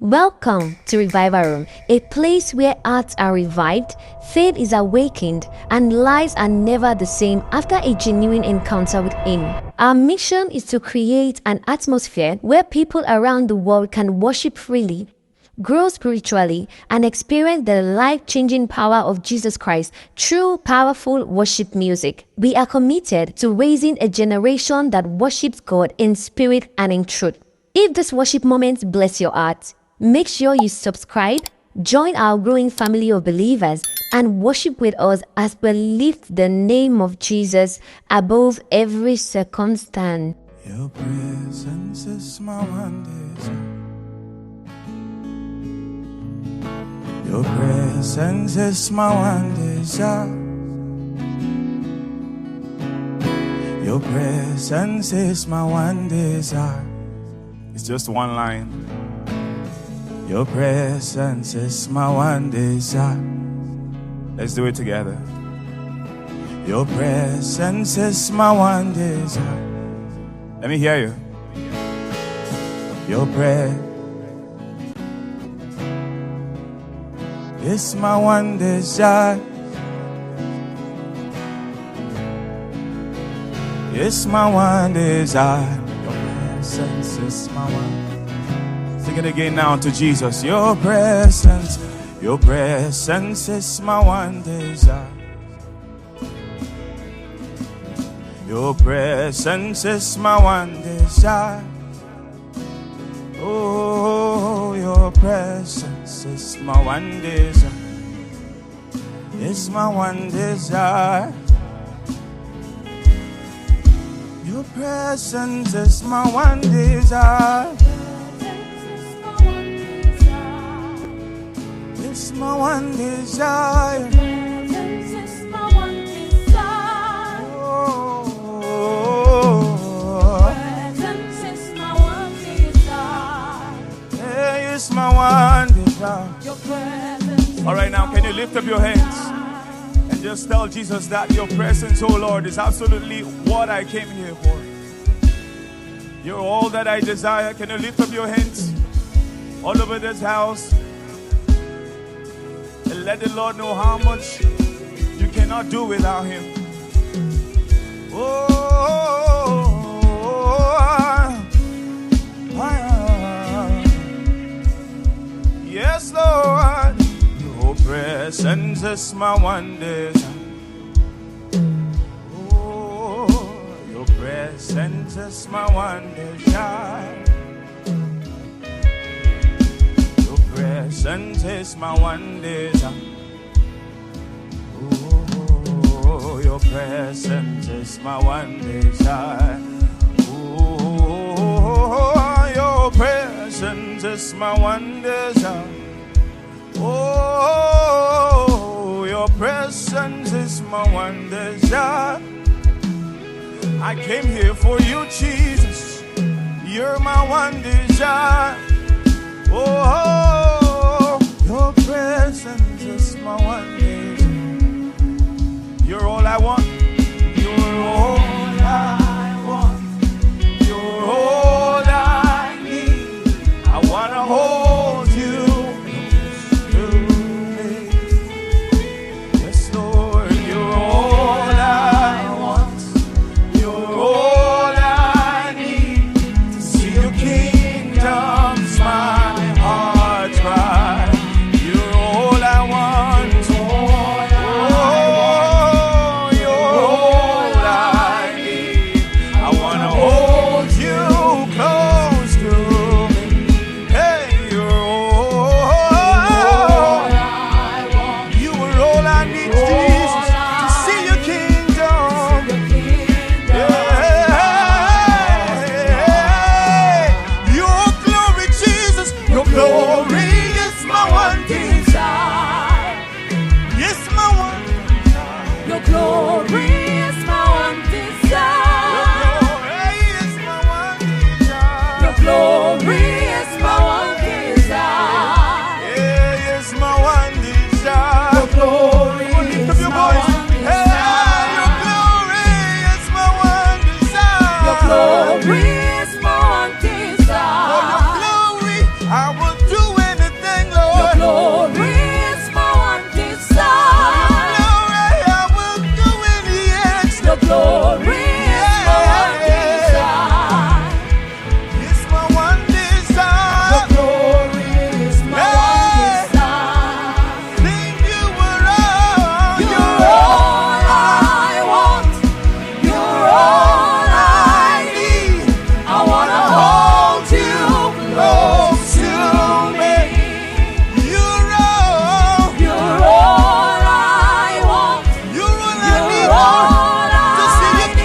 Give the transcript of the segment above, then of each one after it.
Welcome to Revival Room, a place where hearts are revived, faith is awakened, and lives are never the same after a genuine encounter with Him. Our mission is to create an atmosphere where people around the world can worship freely, grow spiritually, and experience the life-changing power of Jesus Christ through powerful worship music. We are committed to raising a generation that worships God in spirit and in truth. If this worship moment bless your heart, make sure you subscribe, join our growing family of believers, and worship with us as we lift the name of Jesus above every circumstance. Your presence is my one desire. Your presence is my one desire. Your presence is my one desire. It's just one line. Your presence is my one desire. Let's do it together. Your presence is my one desire. Let me hear you. Your presence is my one desire. It's my one desire. Your presence is my one. Sing it again now to Jesus. Your presence is my one desire. Your presence is my one desire. Oh, your presence is my one desire. It's my one desire. Your presence is my one desire. It's my one desire. It's my one desire. Oh, Presence is my one desire. hey, it's my one desire. Your presence. All right, now can you lift up your hands and just tell Jesus that your presence, oh Lord, is absolutely what I came here for. You're all that I desire. Can you lift up your hands all over this house? And let the Lord know how much you cannot do without Him. Oh, yes, Lord. Your presence is my one desire. Oh, your presence is my one desire. Presence is my one desire. Oh, your presence is my one desire. Oh, your presence is my one desire. Oh, your presence is my one desire. I came here for you, Jesus. You're my one desire. Oh, your presence is my one desire. You're all I want. You're all I want. You're all I need. I wanna hold you close to me. Yes, Lord, you're all I want. You're all I need to see your kingdom smile. Heart cry. You're all I want. Oh, you're all I need. I wanna hold you close to me. Hey, you're all I want. You are all I need, Jesus, to see your kingdom. Yeah. Your glory, Jesus. Your glory is my one desire. Yes, my one desire. Your glory is my one desire. Your glory is my one desire. Your glory is my one desire. Yeah, it's my one desire. Your glory Come on, lift up your is my voice. one Hey, your glory is my one desire. Your glory is my one desire. For your glory, I will do glory is my one desire. Glory, I will do any extra. Your glory is my one desire. It's my one desire. Your glory is my one desire. Think you were all. You're all I want. You're all I need. I wanna hold you close to me. You're all. You're all I want. You're all I You're need. all To see I you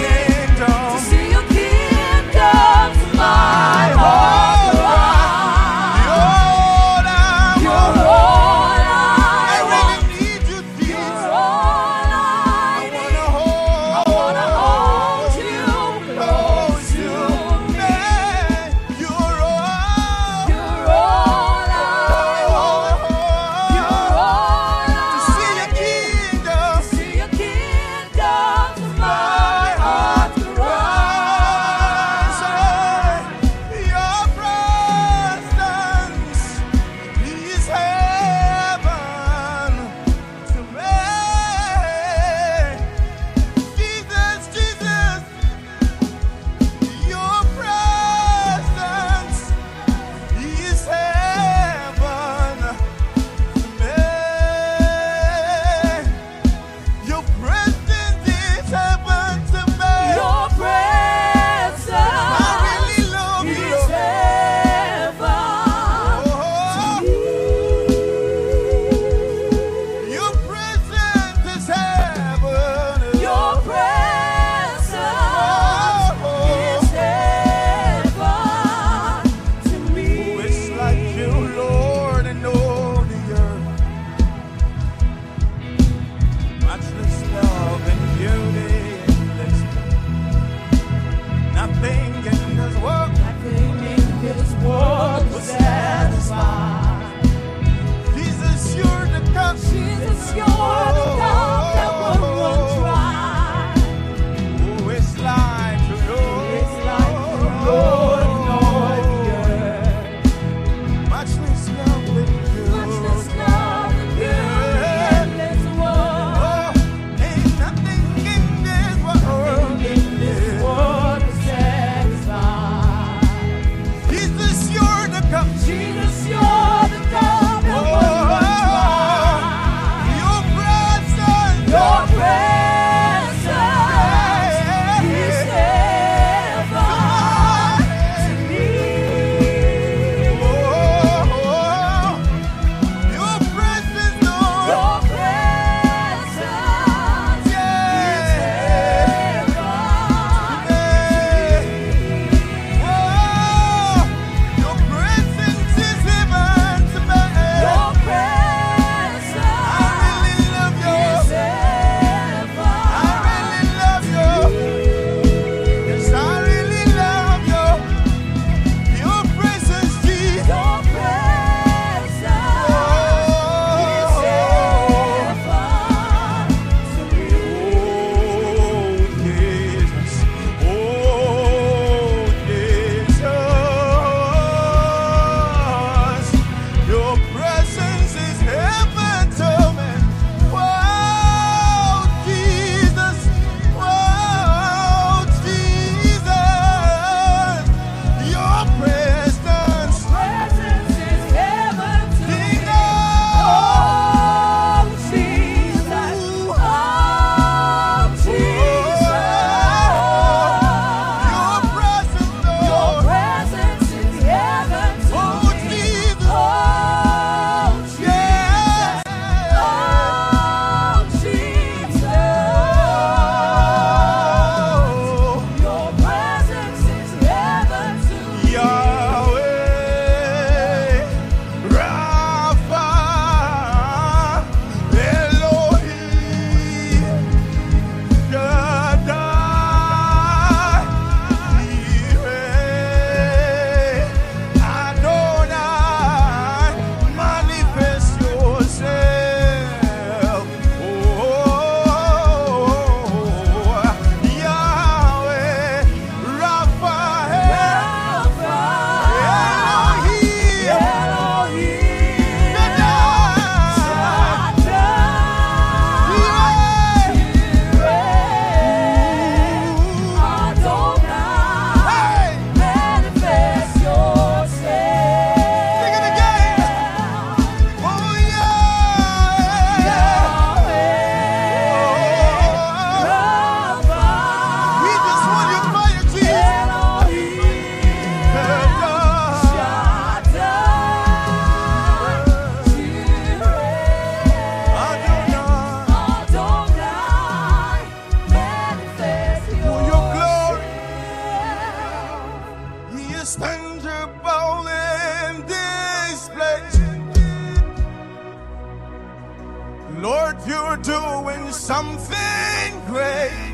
Lord, you're doing something great.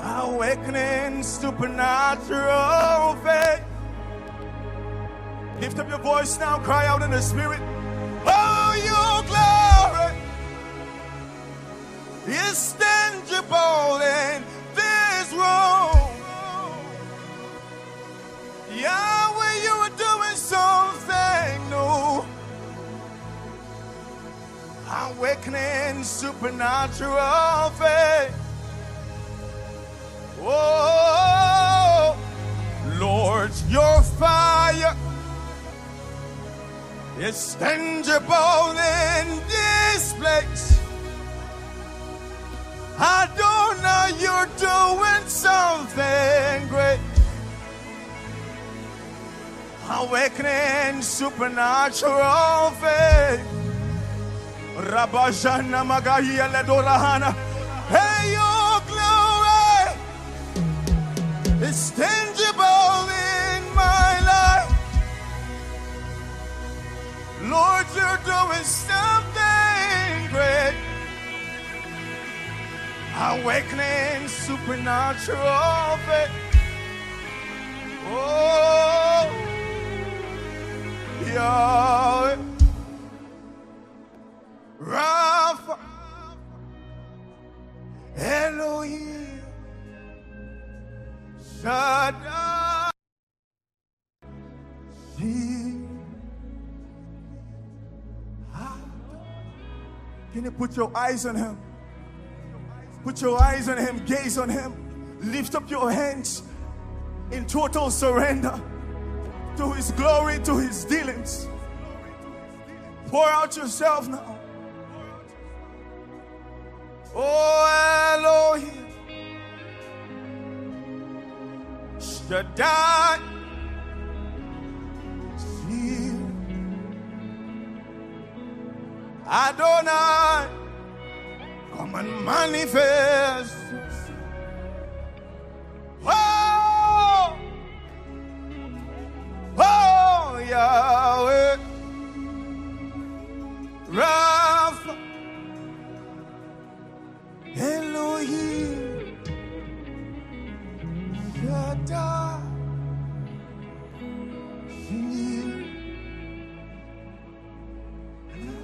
Awakening supernatural faith. Lift up your voice now, cry out in the spirit. Oh, your glory is tangible in this room. Yahweh, you are doing something new. Awakening supernatural faith. Oh, Lord, your fire is tangible in this place. I don't know, you're doing something great. Awakening supernatural faith. Rabajana Magahia Ledorahana. Hey, your glory is tangible in my life. Lord, you're doing something great. Awakening supernatural faith. Oh, Yahweh, Rapha, Elohim, Shaddai. Can you put your eyes on him? Put your eyes on him, gaze on him. Lift up your hands in total surrender to his glory, to his dealings. Pour out yourself now. Oh, Elohim, Shaddai, Adonai, come and manifest. Oh, oh, Yahweh, Rapha, Elohim, Shaddai,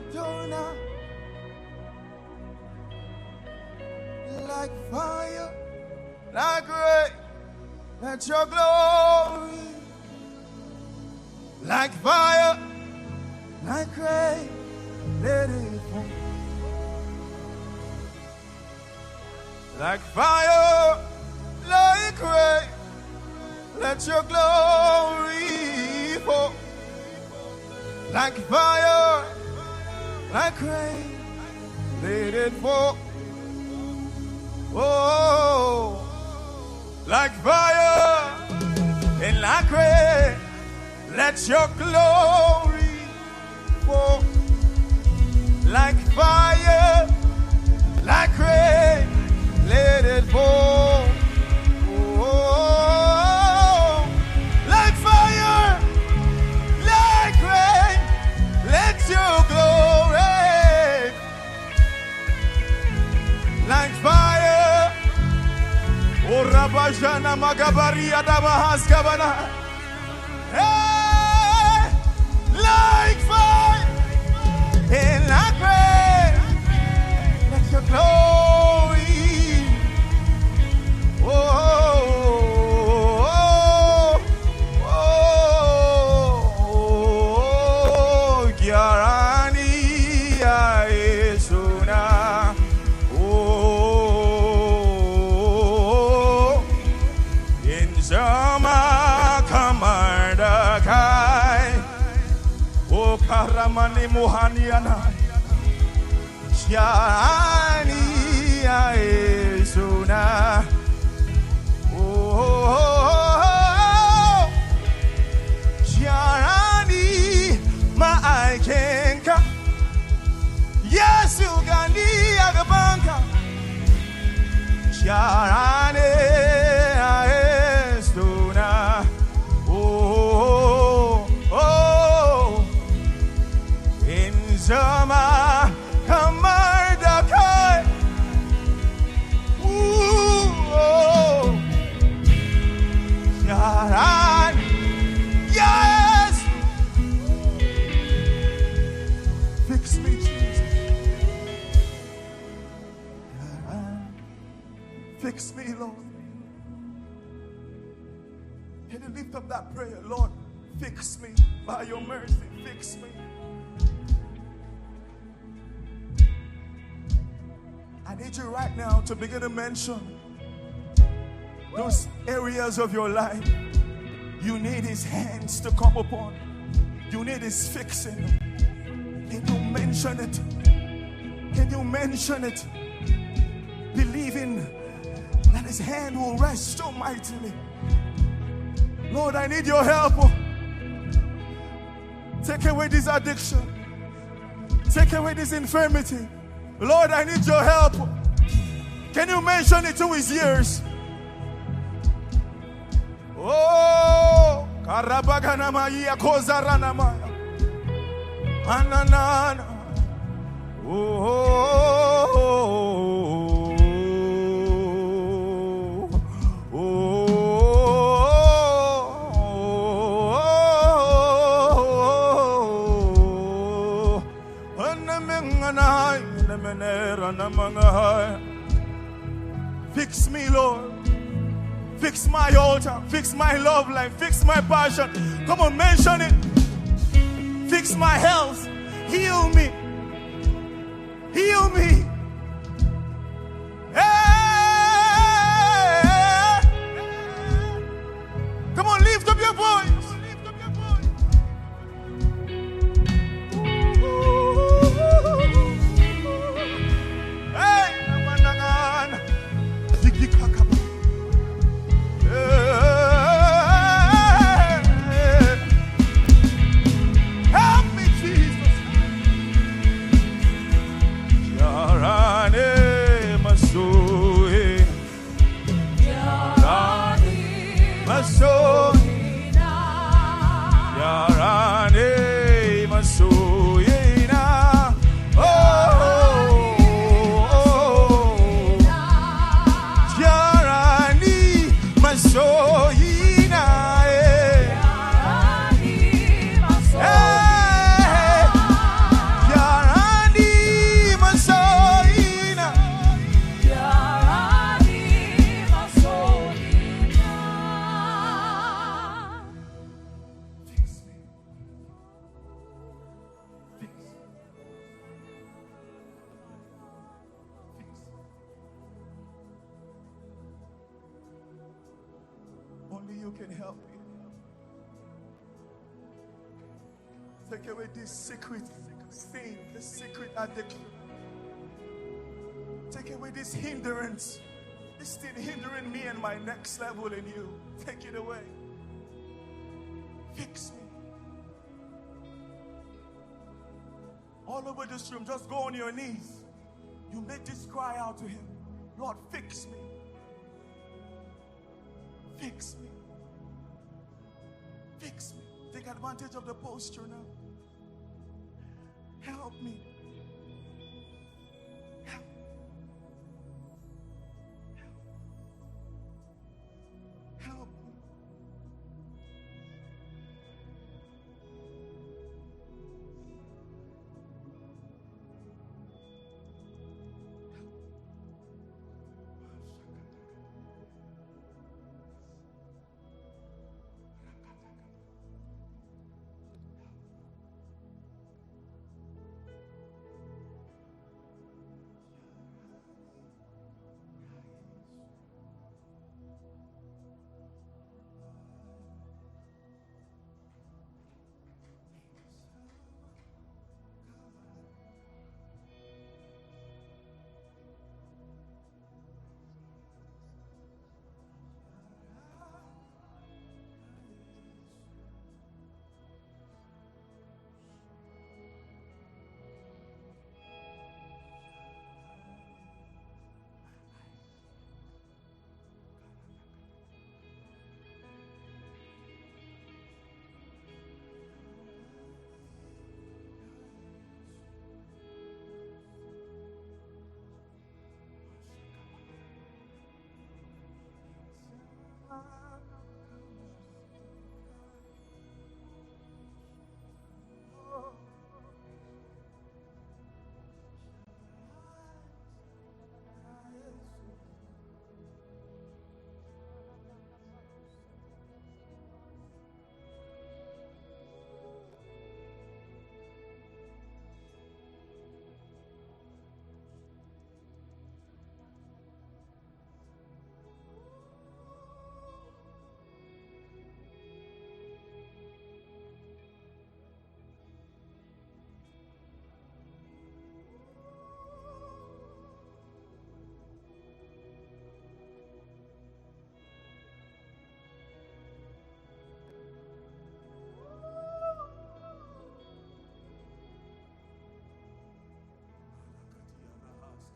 Adonai, like fire, like rain, let your glory, like fire, like rain, let it fall. Like fire, like rain, let your glory fall. Like fire, like rain, let it fall. Oh, like fire and like rain, let your glory fall. Like fire, like rain, let it fall. Oh, like fire, like rain, let your glory. Like fire, oh Rabajana Magabaria Dabahas Gabana. Hey, like fire, and like rain, let your glory. Oh, oh, oh, oh, Gyarani Aesuna. Oh, in Zama Kamardakai. Oh, Karamani Muhaniana. Gyarani Aesuna. Oh, Gyarani Ma'aikenka. Yesu Gandhi Agabanka. Gyarani Aesuna. Oh, oh, in Shama Kamardakai. Ooh, Sharan. Yes. Fix me, Jesus. Fix me, Lord. Can you lift up that prayer? Lord, fix me by your mercy. Fix me. I need you right now to begin to mention those areas of your life you need his hands to come upon. You need his fixing. Can you mention it? Can you mention it? Believing that his hand will rest so mightily. Lord, I need your help. Take away this addiction. Take away this infirmity. Lord, I need your help. Can you mention it to his ears? Oh, Karabaganamaya Kozaranamaya. Ananana. Fix me, Lord. Fix my altar. Fix my love life. Fix my passion. Come on, mention it. Fix my health. Heal me. Heal me. Hey! Come on, lift up your voice. Only you can help me. Take away this secret sin, this secret addiction. Take away this hindrance, this thing hindering me and my next level in you. Take it away. Fix me. All over this room, just go on your knees. You make this cry out to him. Lord, fix me. Fix me. Fix me. Take advantage of the posture now. Help me. Help. Help me.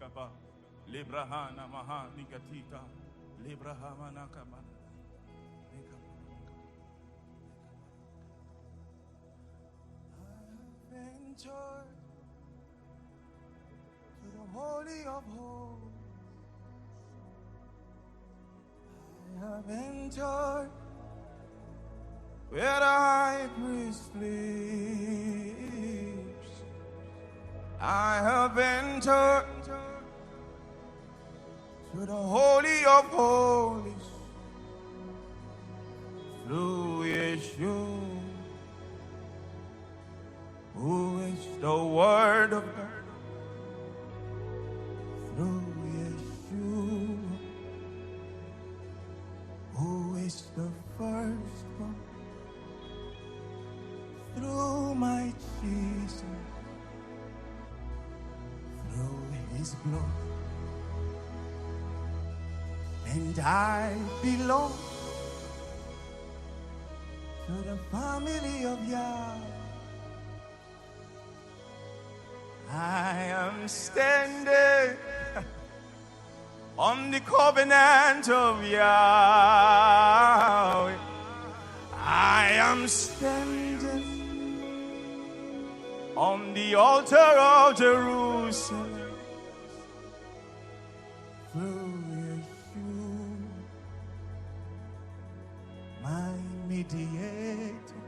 Skapa, Librahana Maha Nigatita, Librahamana Kamana. I have entered to the Holy of Holies. I have entered where the high priest sleeps. I have entered to the Holy of Holies through Yeshua, who is the Word of God. Through Yeshua, who is the firstborn. Through my Jesus, through his blood, and I belong to the family of Yah. I am standing on the covenant of Yahweh. I am standing on the altar of Jerusalem. Through Yeshua, my mediator.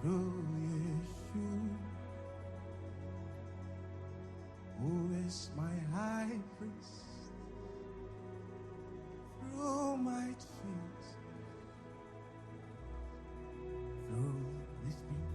Through Yeshua, who is my high priest. Through my Jesus, through his blood.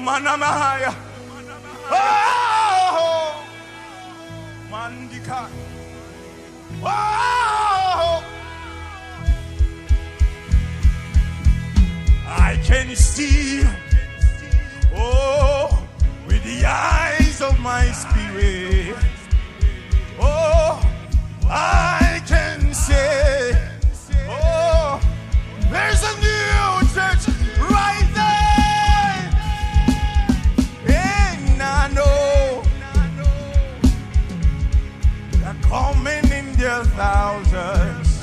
Manamaya, oh, Mandika, oh, I can see, oh, with the eyes of my spirit, oh, I can say, oh, there's a new church right there. Coming in their thousands,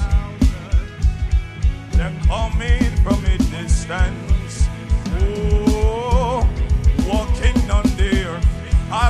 they're coming from a distance, oh, walking on the earth. I